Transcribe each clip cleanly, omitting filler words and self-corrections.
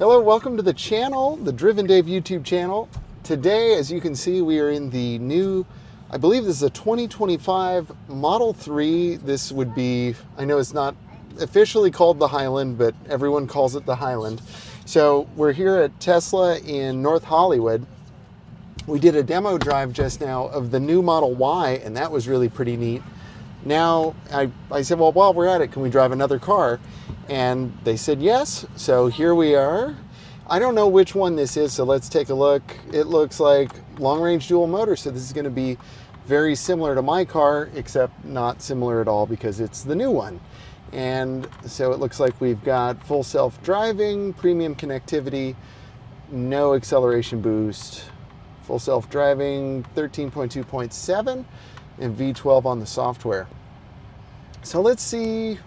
Hello, welcome to the channel, the Driven Dave YouTube channel. Today, as you can see, we are in the new, I believe this is a 2025 Model 3. This would be, I know it's not officially called the Highland, but everyone calls it the Highland. So we're here at Tesla in North Hollywood. We did a demo drive just now of the new Model Y, and that was really pretty neat. Now, I said, well, while we're at it, can we drive another car? And they said yes, so here we are. I don't know which one this is, so let's take a look. It looks like long-range dual motor, so this is going to be very similar to my car, except not similar at all because it's the new one. And so it looks like we've got full self-driving, premium connectivity, no acceleration boost, full self-driving 13.2.7, and V12 on the software. So let's see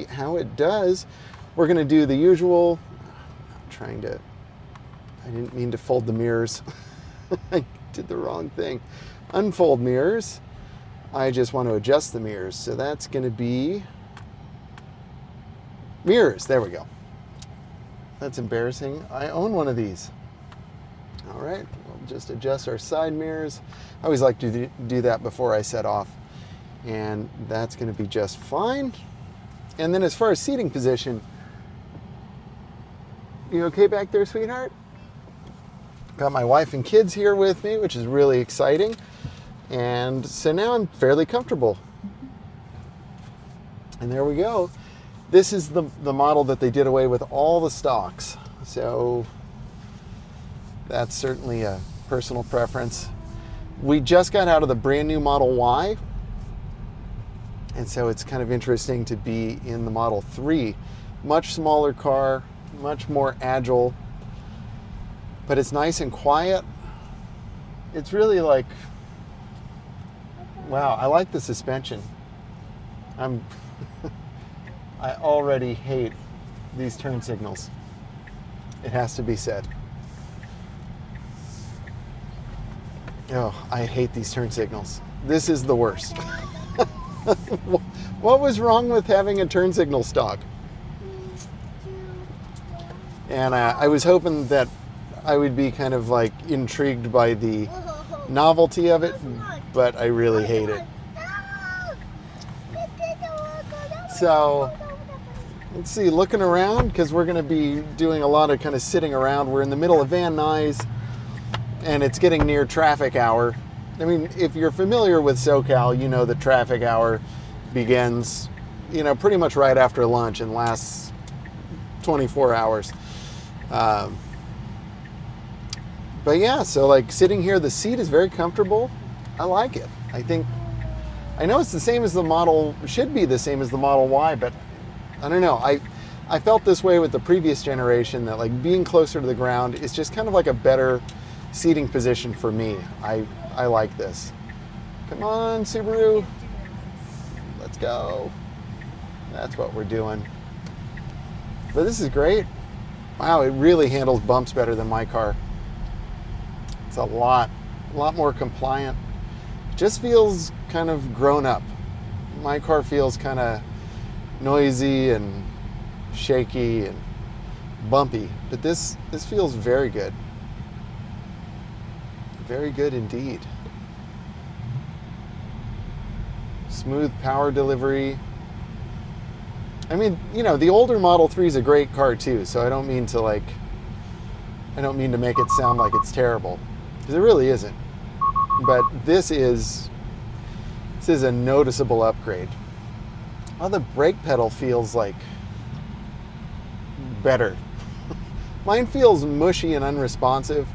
how it does. We're going to do the usual. I didn't mean to fold the mirrors. I did the wrong thing. Unfold mirrors. I just want to adjust the mirrors. So that's going to be mirrors. There we go. That's embarrassing. I own one of these. All right, we'll just adjust our side mirrors. I always like to do that before I set off. And that's going to be just fine. And then as far as seating position, you okay back there, sweetheart? Got my wife and kids here with me, which is really exciting. And so now I'm fairly comfortable. And there we go. This is the model that they did away with all the stocks. So that's certainly a personal preference. We just got out of the brand new Model Y. And so it's kind of interesting to be in the Model 3. Much smaller car, much more agile, but it's nice and quiet. It's really like, wow, I like the suspension. I already hate these turn signals. It has to be said. Oh, I hate these turn signals. This is the worst. What was wrong with having a turn signal stock? And I was hoping that I would be kind of like intrigued by the novelty of it, but I really hate it. So let's see, looking around, because we're going to be doing a lot of kind of sitting around. We're in the middle of Van Nuys, and it's getting near traffic hour. I mean, if you're familiar with SoCal, you know that traffic hour begins, pretty much right after lunch and lasts 24 hours. But yeah, so like sitting here, the seat is very comfortable. I like it. I know it's the same as the Model, should be the same as the Model Y, but I don't know. I felt this way with the previous generation, that like being closer to the ground is just kind of like a better seating position for me. I like this. Come on, Subaru. Let's go. That's what we're doing. But this is great. Wow, it really handles bumps better than my car. It's a lot more compliant. Just feels kind of grown up. My car feels kind of noisy and shaky and bumpy, but this feels very good. Very good indeed. Smooth power delivery. I mean, the older Model 3 is a great car too, so I don't mean to make it sound like it's terrible, because it really isn't. But this is a noticeable upgrade. Oh, the brake pedal feels like better. Mine feels mushy and unresponsive.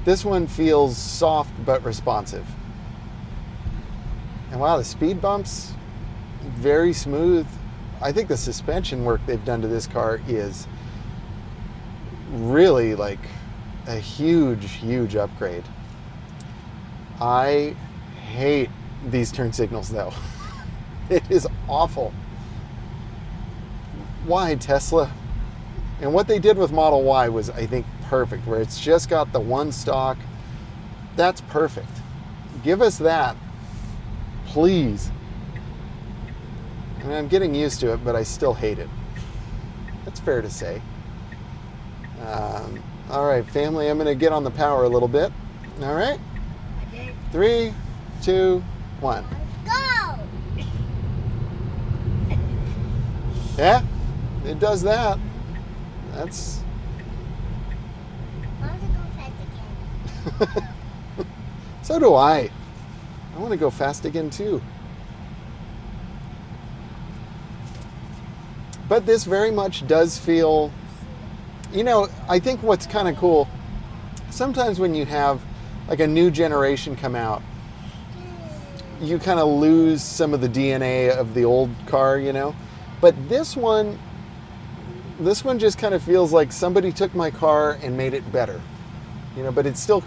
This one feels soft but responsive. And wow, the speed bumps, very smooth. I think the suspension work they've done to this car is really like a huge upgrade. I hate these turn signals though. It is awful. Why, Tesla? And what they did with Model Y was, I think, perfect, where it's just got the one stock. That's perfect. Give us that, please. I mean, I'm getting used to it, but I still hate it. That's fair to say. All right, family, I'm going to get on the power a little bit. All right? Okay. 3, 2, 1. Go! Yeah, it does that. That's... I want to go fast again. So do I. I want to go fast again too. But this very much does feel, you know, I think what's kind of cool, sometimes when you have like a new generation come out, you kind of lose some of the DNA of the old car, you know. But this one just kind of feels like somebody took my car and made it better, you know. But it still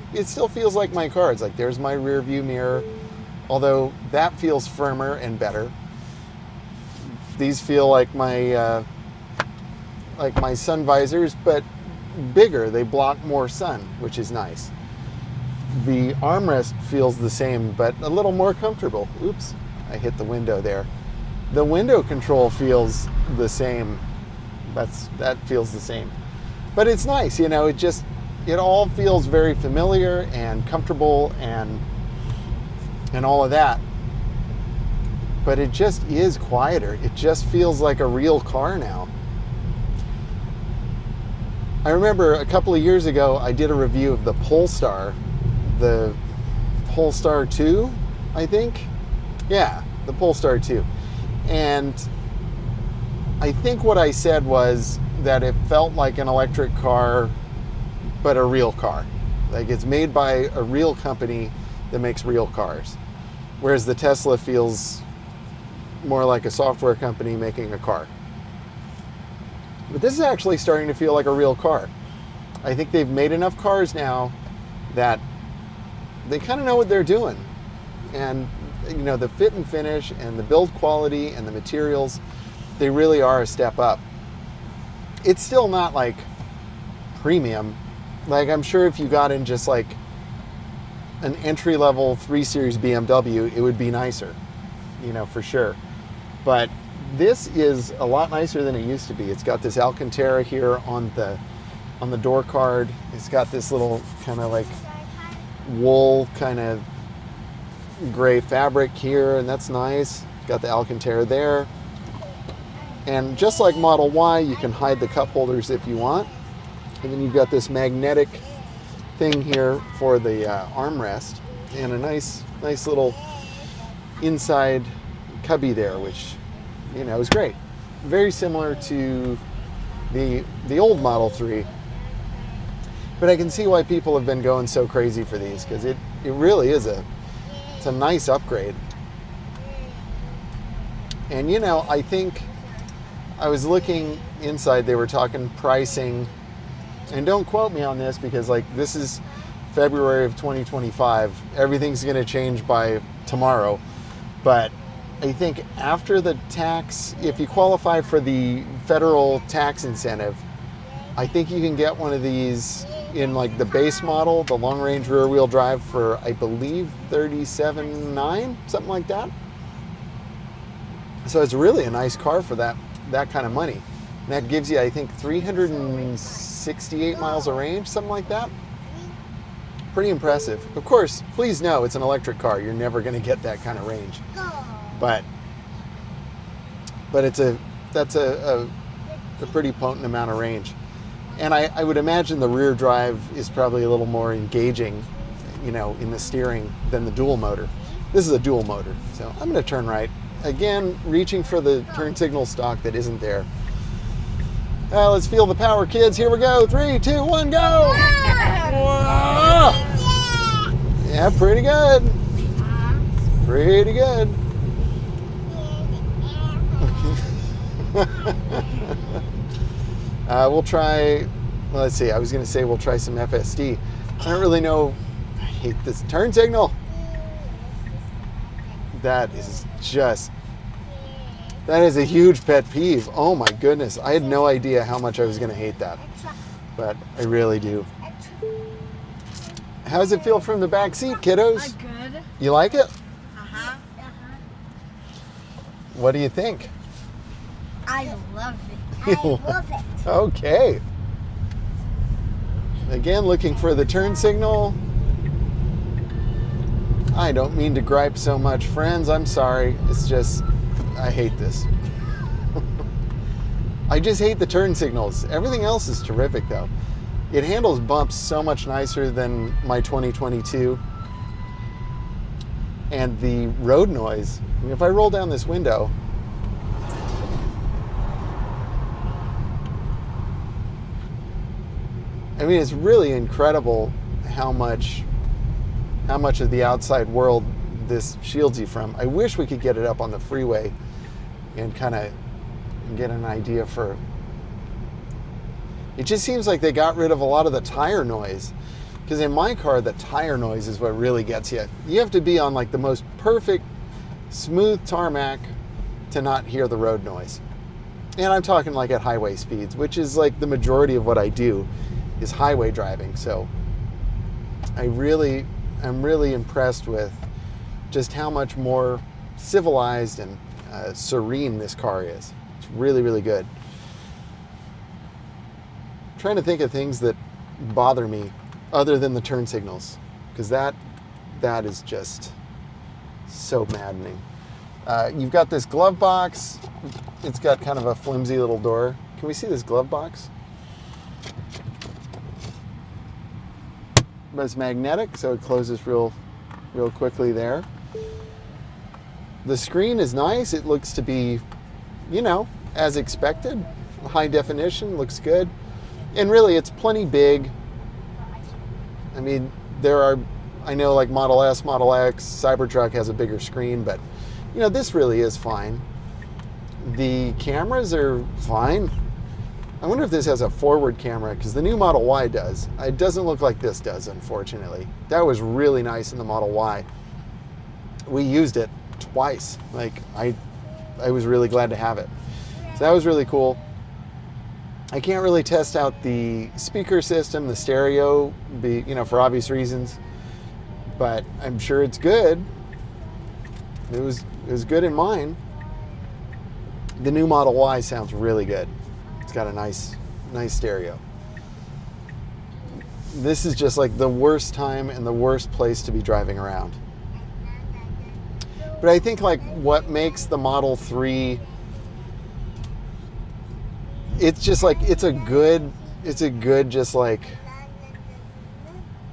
feels like my car. It's like, there's my rear view mirror, although that feels firmer and better. These feel like my sun visors, but bigger. They block more sun, which is nice. The armrest feels the same, but a little more comfortable. Oops, I hit the window there. The window control feels the same. That feels the same. But it's nice, you know, it all feels very familiar and comfortable and all of that. But it just is quieter. It just feels like a real car now. I remember a couple of years ago, I did a review of the Polestar, the Polestar 2, I think. Yeah, the Polestar 2. And I think what I said was that it felt like an electric car, but a real car. Like, it's made by a real company that makes real cars. Whereas the Tesla feels more like a software company making a car. But this is actually starting to feel like a real car. I think they've made enough cars now that they kind of know what they're doing. And, you know, the fit and finish and the build quality and the materials, they really are a step up. It's still not like premium. Like, I'm sure if you got in just like an entry-level 3 Series BMW, it would be nicer, you know, for sure. But this is a lot nicer than it used to be. It's got this Alcantara here on the door card. It's got this little kind of like wool kind of gray fabric here, and that's nice. Got the Alcantara there. And just like Model Y, you can hide the cup holders if you want. And then you've got this magnetic thing here for the armrest, and a nice little inside cubby there, which, you know, is great. Very similar to the old Model 3. But I can see why people have been going so crazy for these, because it really is it's a nice upgrade. And, you know, I think I was looking inside, they were talking pricing, and don't quote me on this because, like, this is February of 2025. Everything's going to change by tomorrow. But I think after the tax, if you qualify for the federal tax incentive, I think you can get one of these in like the base model, the long range rear wheel drive, for I believe $37,900, something like that. So it's really a nice car for that kind of money. And that gives you, I think, 368 miles of range, something like that. Pretty impressive. Of course, please know it's an electric car. You're never going to get that kind of range. But that's a pretty potent amount of range. And I would imagine the rear drive is probably a little more engaging, you know, in the steering than the dual motor. This is a dual motor. So I'm going to turn right. Again, reaching for the turn signal stalk that isn't there. Let's feel the power, kids. Here we go. 3, 2, 1, go! Whoa! Yeah, pretty good. Pretty good. We'll try, let's see, I was going to say we'll try some FSD. I don't really know. I hate this turn signal. That is a huge pet peeve. Oh my goodness. I had no idea how much I was going to hate that. But I really do. How does it feel from the back seat, kiddos? Good. You like it? Uh-huh. What do you think? I love it. I love it. Okay. Again, looking for the turn signal. I don't mean to gripe so much, friends. I'm sorry. It's just, I hate this. I just hate the turn signals. Everything else is terrific, though. It handles bumps so much nicer than my 2022. And the road noise, I mean, if I roll down this window, I mean, it's really incredible how much of the outside world this shields you from. I wish we could get it up on the freeway and kind of get an idea for... It just seems like they got rid of a lot of the tire noise. Because in my car, the tire noise is what really gets you. You have to be on like the most perfect, smooth tarmac to not hear the road noise. And I'm talking like at highway speeds, which is like the majority of what I do is highway driving. So I'm really impressed with just how much more civilized and serene this car is. It's really, really good. I'm trying to think of things that bother me other than the turn signals, because that is just so maddening. You've got this glove box. It's got kind of a flimsy little door. Can we see this glove box? But it's magnetic, so it closes real quickly there. The screen is nice. It looks to be, you know, as expected. High definition, looks good. And really, it's plenty big. I mean, I know like Model S, Model X, Cybertruck has a bigger screen, but, you know, this really is fine. The cameras are fine. I wonder if this has a forward camera, because the new Model Y does. It doesn't look like this does, unfortunately. That was really nice in the Model Y. We used it twice. Like, I was really glad to have it. So that was really cool. I can't really test out the speaker system, the stereo, you know, for obvious reasons, but I'm sure it's good. It was good in mine. The new Model Y sounds really good. It's got a nice stereo. This is just like the worst time and the worst place to be driving around. But I think like what makes the Model 3, it's just like, it's a good just like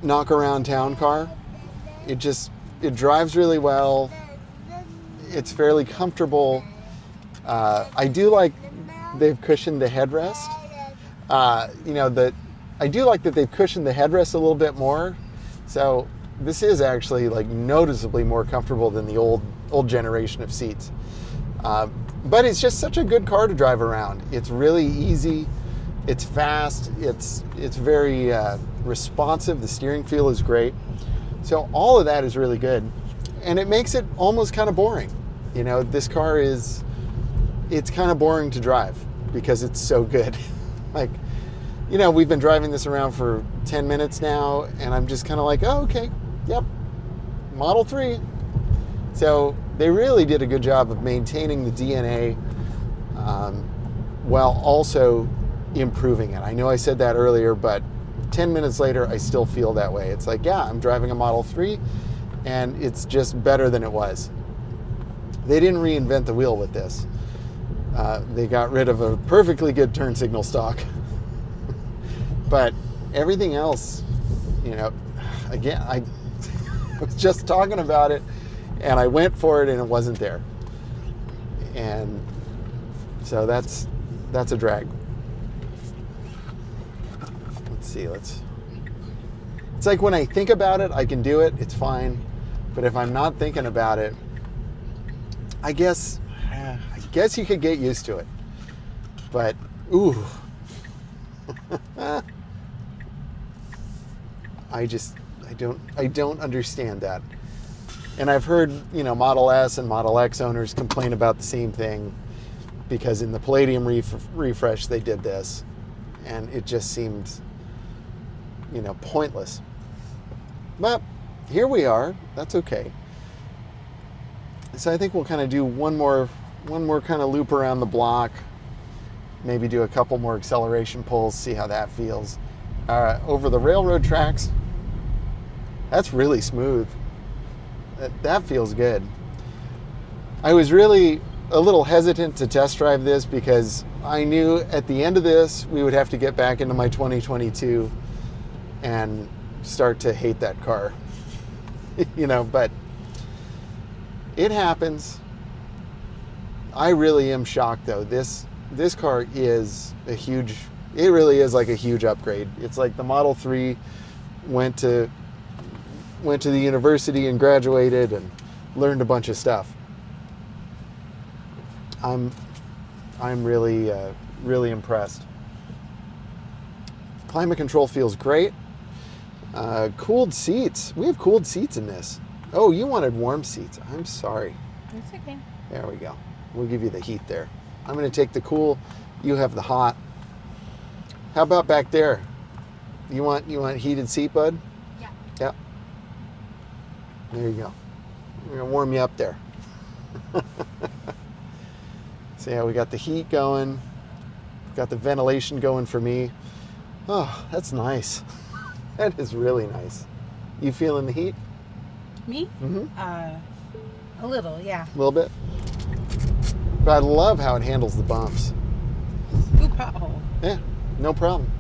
knock around town car. It drives really well. It's fairly comfortable. I do like they've cushioned the headrest. You know, I do like that they've cushioned the headrest a little bit more. So this is actually like noticeably more comfortable than the old generation of seats. But it's just such a good car to drive around. It's really easy. It's fast. It's very responsive. The steering feel is great. So all of that is really good. And it makes it almost kind of boring. You know, this car it's kind of boring to drive because it's so good. Like, you know, we've been driving this around for 10 minutes now, and I'm just kind of like, oh, okay, yep, Model 3. So they really did a good job of maintaining the DNA while also improving it. I know I said that earlier, but 10 minutes later, I still feel that way. It's like, yeah, I'm driving a Model 3, and it's just better than it was. They didn't reinvent the wheel with this. They got rid of a perfectly good turn signal stock. But everything else, you know, again, I was just talking about it, and I went for it, and it wasn't there. And so that's a drag. Let's see, it's like when I think about it, I can do it, it's fine. But if I'm not thinking about it, I guess you could get used to it. But, ooh. I don't understand that. And I've heard, you know, Model S and Model X owners complain about the same thing because in the Palladium refresh they did this, and it just seemed, you know, pointless. But here we are. That's okay. So I think we'll kind of do one more kind of loop around the block, maybe do a couple more acceleration pulls, see how that feels, over the railroad tracks. That's really smooth. That feels good. I was really a little hesitant to test drive this because I knew at the end of this we would have to get back into my 2022 and start to hate that car. You know, but it happens. I really am shocked though. This car is a huge, it really is like a huge upgrade. It's like the Model 3 went to the university and graduated and learned a bunch of stuff. I'm really really impressed. Climate control feels great. Cooled seats. We have cooled seats in this. Oh, you wanted warm seats. I'm sorry. It's okay. There we go. We'll give you the heat there. I'm going to take the cool. You have the hot. How about back there? You want heated seat, bud? Yeah. Yeah. There you go. We're going to warm you up there. So yeah, we got the heat going. Got the ventilation going for me. Oh, that's nice. That is really nice. You feeling the heat? Me? Mm-hmm. A little, yeah. A little bit. But I love how it handles the bumps. Ooh, pothole. Yeah, no problem.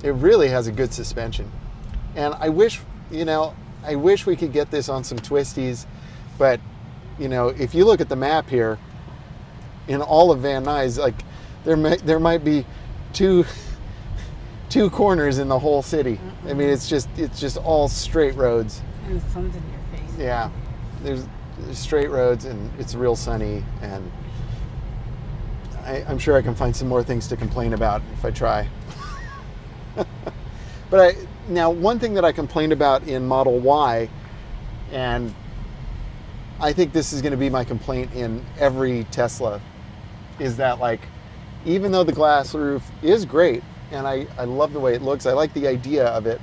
It really has a good suspension. And I wish we could get this on some twisties, but you know, if you look at the map here, in all of Van Nuys, like there might be two corners in the whole city. Mm-mm. I mean, it's just all straight roads. And the sun's in your face. Yeah, there's straight roads, and it's real sunny, and I'm sure I can find some more things to complain about if I try. But now one thing that I complained about in Model Y, and I think this is going to be my complaint in every Tesla, is that like, even though the glass roof is great, and I love the way it looks, I like the idea of it,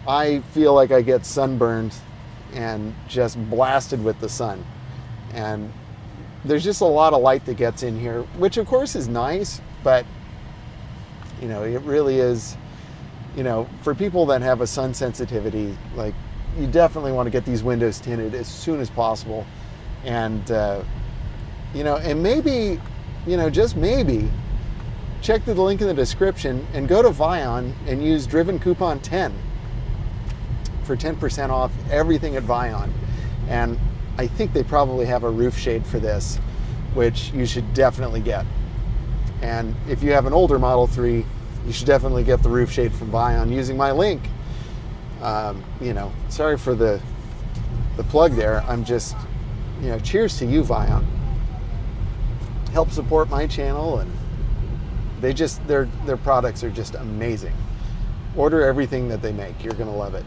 I feel like I get sunburned and just blasted with the sun. And there's just a lot of light that gets in here, which of course is nice, but you know, it really is, you know, for people that have a sun sensitivity, like, you definitely want to get these windows tinted as soon as possible. And you know, and maybe, you know, just maybe check the link in the description and go to VION and use Driven Coupon 10 for 10% off everything at VION. And I think they probably have a roof shade for this, which you should definitely get. And if you have an older Model 3, you should definitely get the roof shade from VION using my link. You know, sorry for the plug there. I'm just, you know, cheers to you, VION. Help support my channel, and they just, their products are just amazing. Order everything that they make. You're gonna love it.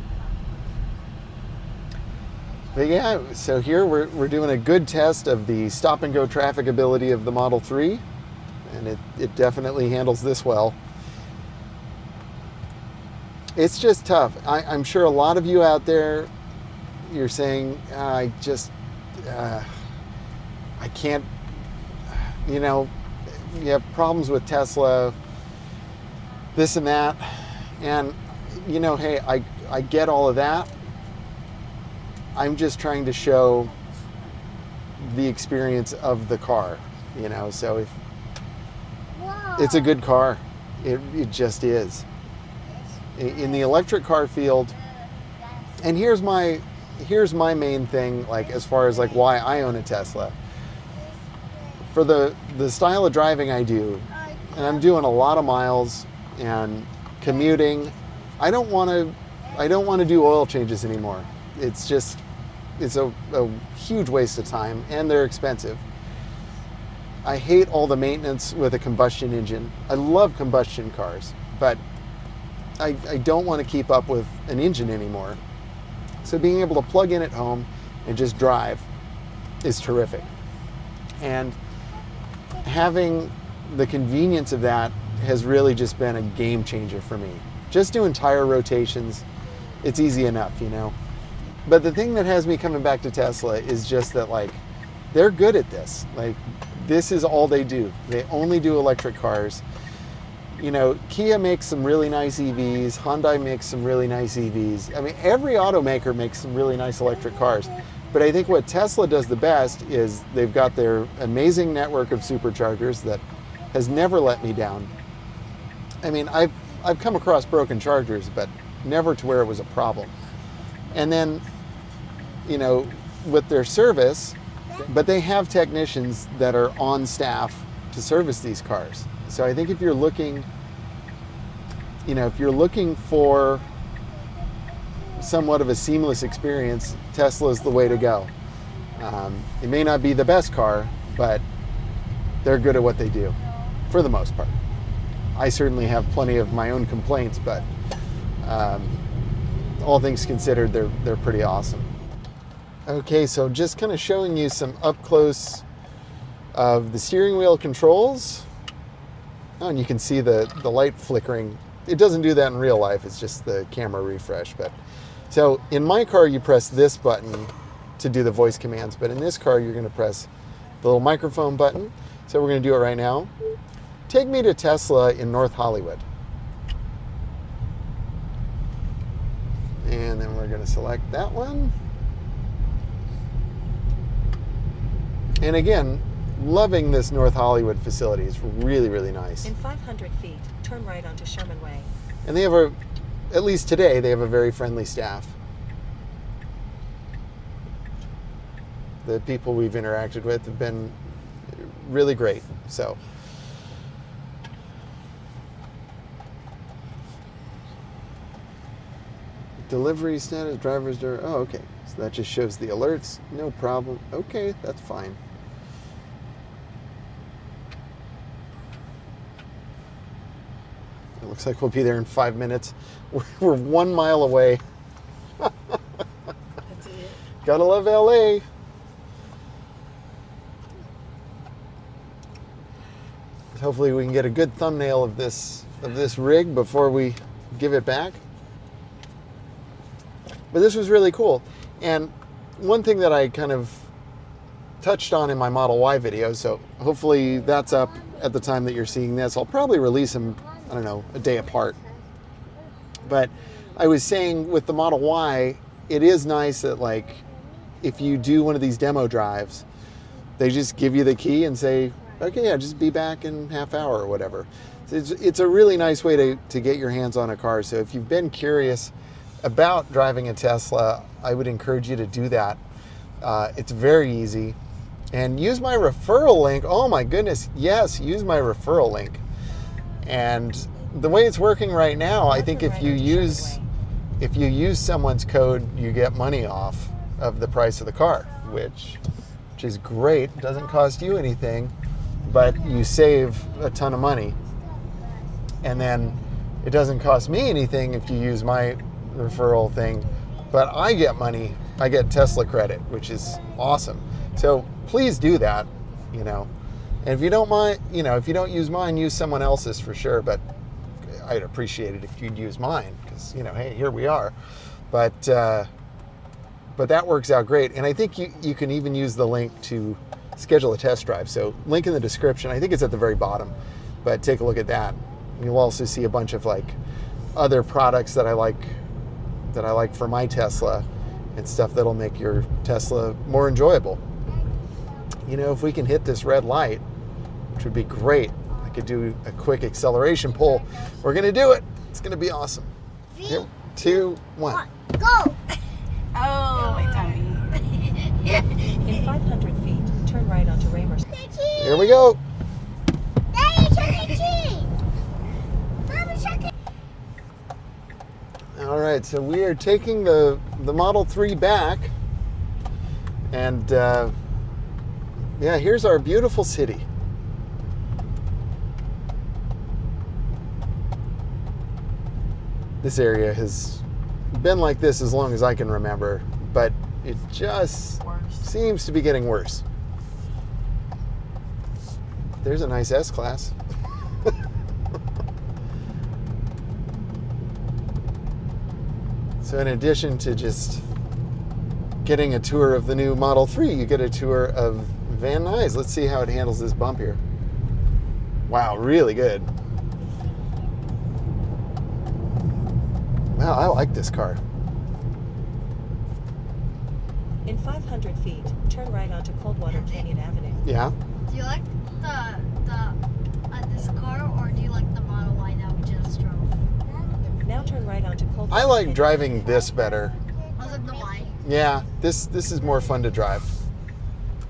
But yeah, so here we're doing a good test of the stop and go traffic ability of the Model 3, and it definitely handles this well. It's just tough. I'm sure a lot of you out there, you're saying, I can't, you know, you have problems with Tesla, this and that. And, you know, hey, I get all of that. I'm just trying to show the experience of the car, you know, so if Whoa. it's a good car, it just is. In the electric car field, and here's my main thing, like, as far as like why I own a Tesla. For the style of driving I do, and I'm doing a lot of miles and commuting, I don't want to do oil changes anymore. It's a huge waste of time, and they're expensive. I hate all the maintenance with a combustion engine. I love combustion cars, but I don't want to keep up with an engine anymore. So being able to plug in at home and just drive is terrific. And having the convenience of that has really just been a game changer for me. Just doing tire rotations, it's easy enough, you know. But the thing that has me coming back to Tesla is just that, like, they're good at this. Like, this is all they do. They only do electric cars. You know, Kia makes some really nice EVs. Hyundai makes some really nice EVs. I mean, every automaker makes some really nice electric cars. But I think what Tesla does the best is they've got their amazing network of superchargers that has never let me down. I mean, I've come across broken chargers, but never to where it was a problem. And then, you know, with their service, but they have technicians that are on staff to service these cars. So I think if you're looking, you know, if you're looking for somewhat of a seamless experience, Tesla's the way to go. It may not be the best car, but they're good at what they do, for the most part. I certainly have plenty of my own complaints, but all things considered, they're pretty awesome. Okay, so just kind of showing you some up close of the steering wheel controls. Oh, and you can see the light flickering. It doesn't do that in real life, it's just the camera refresh. But so in my car, you press this button to do the voice commands, but in this car, you're going to press the little microphone button. So we're going to do it right now. Take me to Tesla in North Hollywood. And then we're going to select that one. And again, loving this North Hollywood facility. It's really, really nice. In 500 feet, turn right onto Sherman Way. And they have at least today, they have a very friendly staff. The people we've interacted with have been really great. So, delivery status, driver's door. Oh, okay. So that just shows the alerts. No problem. Okay, that's fine. It looks like we'll be there in 5 minutes. We're 1 mile away. That's it. Gotta love LA. Hopefully we can get a good thumbnail of this rig before we give it back. But this was really cool. And one thing that I kind of touched on in my Model Y video, so hopefully that's up at the time that you're seeing this. I'll probably release them, I don't know, a day apart. But I was saying with the Model Y, it is nice that, like, if you do one of these demo drives, they just give you the key and say, okay, yeah, just be back in half hour or whatever. So it's a really nice way to get your hands on a car. So if you've been curious about driving a Tesla, I would encourage you to do that. It's very easy. And use my referral link. Oh my goodness, yes, use my referral link. And the way it's working right now, I think if you use someone's code, you get money off of the price of the car, which is great. It doesn't cost you anything, but you save a ton of money. And then it doesn't cost me anything if you use my referral thing, but I get money. I get Tesla credit, which is awesome. So please do that, you know. And if you don't mind, you know, if you don't use mine, use someone else's for sure. But I'd appreciate it if you'd use mine, because, you know, hey, here we are. But that works out great. And I think you can even use the link to schedule a test drive. So link in the description. I think it's at the very bottom, but take a look at that. You'll also see a bunch of like other products that I like for my Tesla and stuff that'll make your Tesla more enjoyable. You know, if we can hit this red light, which would be great, I could do a quick acceleration pull. We're gonna do it. It's gonna be awesome. 3, 2, 1. Go! Oh, my tummy. In 500 feet, turn right onto Raymer. Here we go. Daddy, Chuck E. Cheese! Mama, Chuck E. All right, so we are taking the Model 3 back, and yeah, here's our beautiful city. This area has been like this as long as I can remember, but it just seems to be getting worse. There's a nice S-Class. So in addition to just getting a tour of the new Model 3, you get a tour of Van Nuys. Let's see how it handles this bump here. Wow, really good. Wow, I like this car. In 500 feet, turn right onto Coldwater Canyon Avenue. Yeah. Do you like this car, or do you like the Model Y that we just drove? Now turn right onto Coldwater. I like Canyon driving this better. I like the Y. Yeah, this is more fun to drive.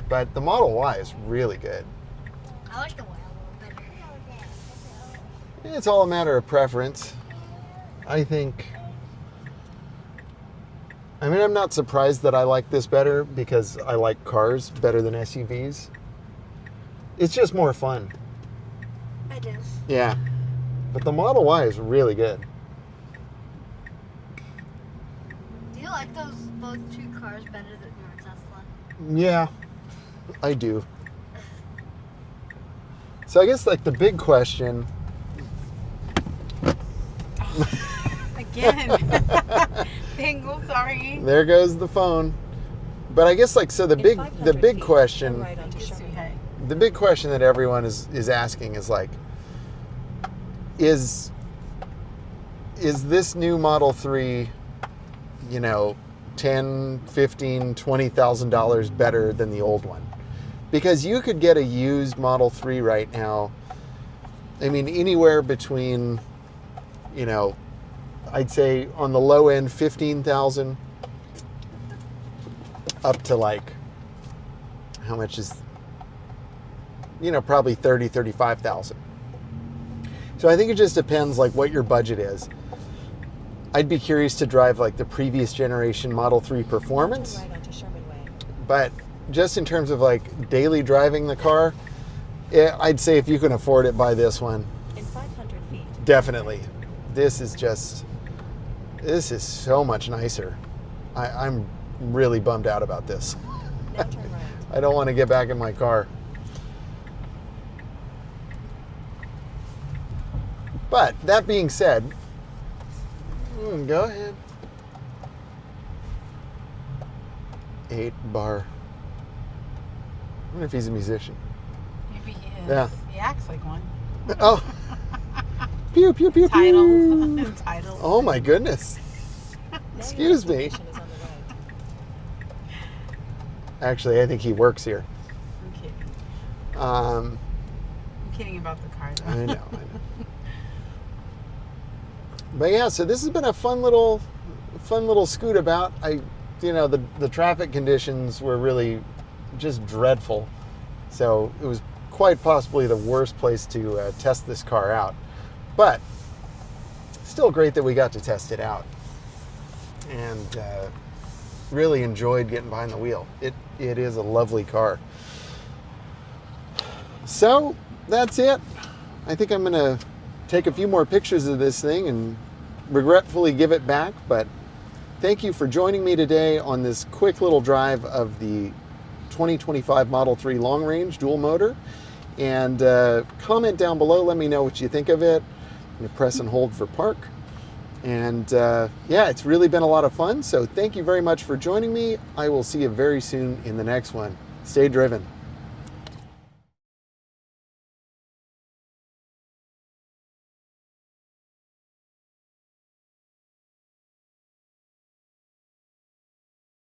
But the Model Y is really good. I like the Y a little better. It's all a matter of preference. I think. I mean, I'm not surprised that I like this better because I like cars better than SUVs. It's just more fun. I do. Yeah. But the Model Y is really good. Do you like those two cars better than your Tesla? Yeah, I do. So I guess like the big question. Again. Bingle, sorry. There goes the phone. But I guess like so the In big 500 big feet, question turn right onto Yes, Sherman we Way. had. the big question that everyone is asking is like is this new Model 3, you know, $10, $15, $20,000 better than the old one? Because you could get a used Model 3 right now. I mean, anywhere between, you know, I'd say on the low end, 15,000 up to like, how much is, you know, probably 30, 35,000. So I think it just depends like what your budget is. I'd be curious to drive like the previous generation Model 3 Performance, Turn right onto Sherman Way. but just in terms of like daily driving the car, I'd say if you can afford it, buy this one. In 500 feet. Definitely. This is so much nicer. I'm really bummed out about this. Now turn right. I don't want to get back in my car. But that being said, go ahead. 8-bar. I wonder if he's a musician. Maybe he is. Yeah. He acts like one. Oh. Pew, pew, pew, pew. Titles. Titles. Oh my goodness. Now your Excuse me. destination is on the right. Actually, I think he works here. I'm kidding. Um, I'm kidding about the car, though. I know. But yeah, so this has been a fun little scoot about. The traffic conditions were really just dreadful. So it was quite possibly the worst place to test this car out. But still great that we got to test it out. And really enjoyed getting behind the wheel. It is a lovely car. So that's it. I think I'm going to take a few more pictures of this thing and regretfully give it back. But thank you for joining me today on this quick little drive of the 2025 Model 3 long range dual motor. And comment down below. Let me know what you think of it. I'm going to press and hold for park. And yeah, it's really been a lot of fun. So thank you very much for joining me. I will see you very soon in the next one. Stay driven.